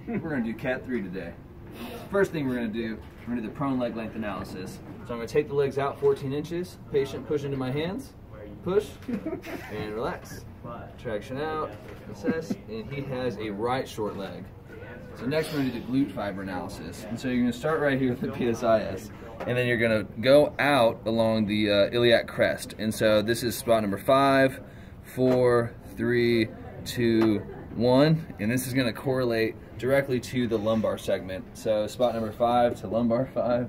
We're going to do CAT 3 today. First thing we're going to do the prone leg length analysis. So I'm going to take the legs out 14 inches, patient push into my hands, push, and relax. Traction out, assess, and he has a right short leg. So next we're going to do the glute fiber analysis. And so you're going to start right here with the PSIS, and then you're going to go out along the iliac crest. And so this is spot number 5, 4, 3, 2, 1, and this is going to correlate directly to the lumbar segment. So spot number 5 to lumbar 5,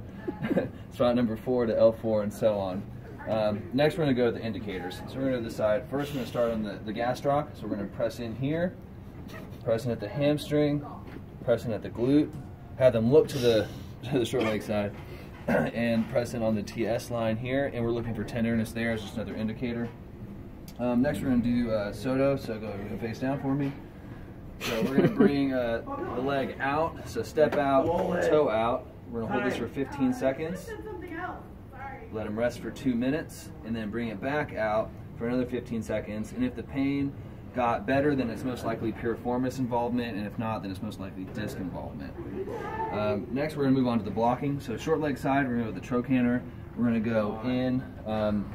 spot number 4 to L4, and so on. Next we're going to go to the indicators. So we're going to decide, first we're going to start on the gastroc. So we're going to press in here, pressing at the hamstring, pressing at the glute, have them look to the short leg side, and pressing on the TS line here, and we're looking for tenderness there as just another indicator. Next we're going to do SOTO, so go face down for me. So we're going to bring the leg out, so step out, toe out. We're going to hold this for 15 seconds, let them rest for 2 minutes, and then bring it back out for another 15 seconds. And if the pain got better, then it's most likely piriformis involvement, and if not, then it's most likely disc involvement. Next we're going to move on to the blocking. So short leg side, we're going to go with the trochanter. We're going to go in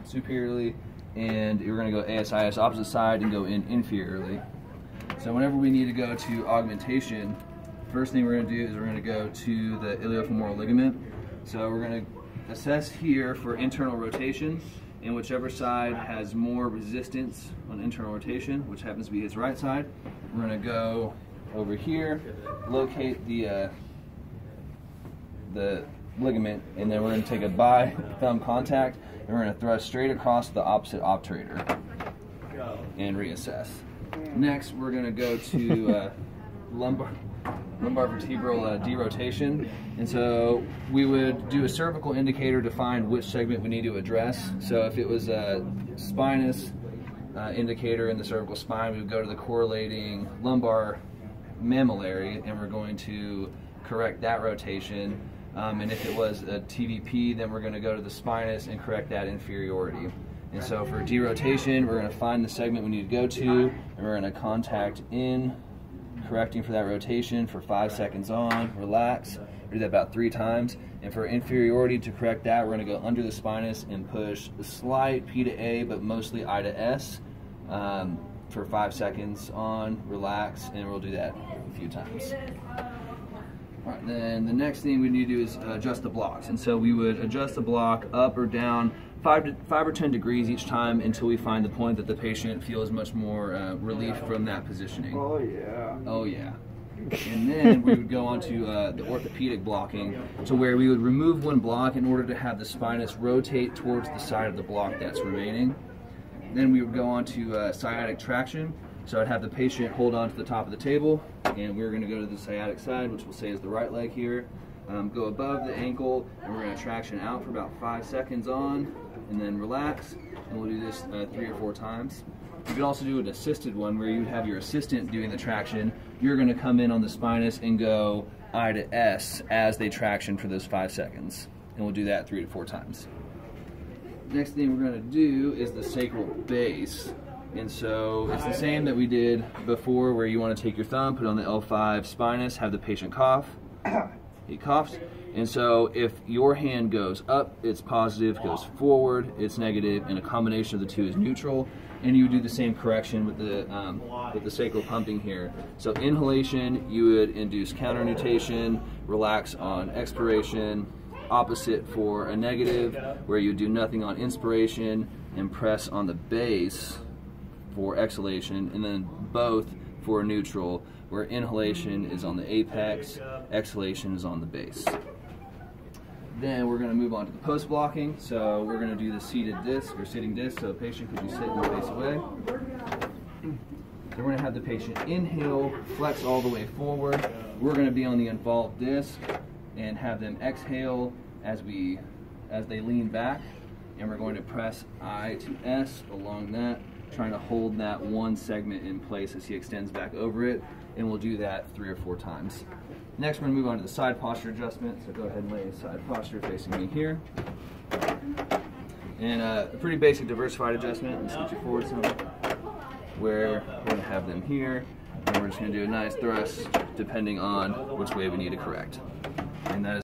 superiorly, and we're going to go ASIS opposite side and go in inferiorly. So whenever we need to go to augmentation, first thing we're going to do is we're going to go to the iliofemoral ligament. So we're going to assess here for internal rotation, and whichever side has more resistance on internal rotation, which happens to be his right side, we're going to go over here, locate the ligament, and then we're going to take a bi-thumb contact, and we're going to thrust straight across the opposite obturator and reassess. Next, we're going to go to lumbar vertebral derotation, and so we would do a cervical indicator to find which segment we need to address. So if it was a spinous indicator in the cervical spine, we would go to the correlating lumbar mammillary, and we're going to correct that rotation. And if it was a TVP, then we're going to go to the spinous and correct that inferiority. And so for derotation, we're going to find the segment we need to go to, and we're going to contact in, correcting for that rotation for 5 seconds on, relax, do that about 3 times. And for inferiority, to correct that, we're going to go under the spinous and push a slight P to A, but mostly I to S, for 5 seconds on, relax, and we'll do that a few times. All right, then the next thing we need to do is adjust the blocks. And so we would adjust the block up or down 5 or 10 degrees each time until we find the point that the patient feels much more relief from that positioning. Oh yeah. Oh yeah. And then we would go on to the orthopedic blocking, to where we would remove one block in order to have the spinous rotate towards the side of the block that's remaining. Then we would go on to sciatic traction. So I'd have the patient hold on to the top of the table, and we're going to go to the sciatic side, which we'll say is the right leg here. Go above the ankle, and we're going to traction out for about 5 seconds on, and then relax, and we'll do this 3 or 4 times. You could also do an assisted one where you'd have your assistant doing the traction. You're going to come in on the spinous and go I to S as they traction for those 5 seconds, and we'll do that 3 to 4 times. Next thing we're going to do is the sacral base. And so it's the same that we did before, where you want to take your thumb, put it on the L5 spinous, have the patient cough. He coughs. And so if your hand goes up, it's positive, goes forward, it's negative, and a combination of the two is neutral. And you would do the same correction with the sacral pumping here. So inhalation, you would induce counternutation, relax on expiration, opposite for a negative, where you do nothing on inspiration and press on the base for exhalation, and then both for neutral, where inhalation is on the apex, exhalation is on the base. Then we're going to move on to the post blocking. So we're going to do the seated disc or sitting disc. So patient, could you sit and face away? Then we're going to have the patient inhale, flex all the way forward. We're going to be on the involved disc and have them exhale as they lean back, and we're going to press I to S along that, trying to hold that one segment in place as he extends back over it, and we'll do that 3 or 4 times. Next, we're going to move on to the side posture adjustment. So go ahead and lay side posture facing me here. And a pretty basic diversified adjustment. Let's scoot you forward some, where we're going to have them here. And we're just going to do a nice thrust depending on which way we need to correct. And that is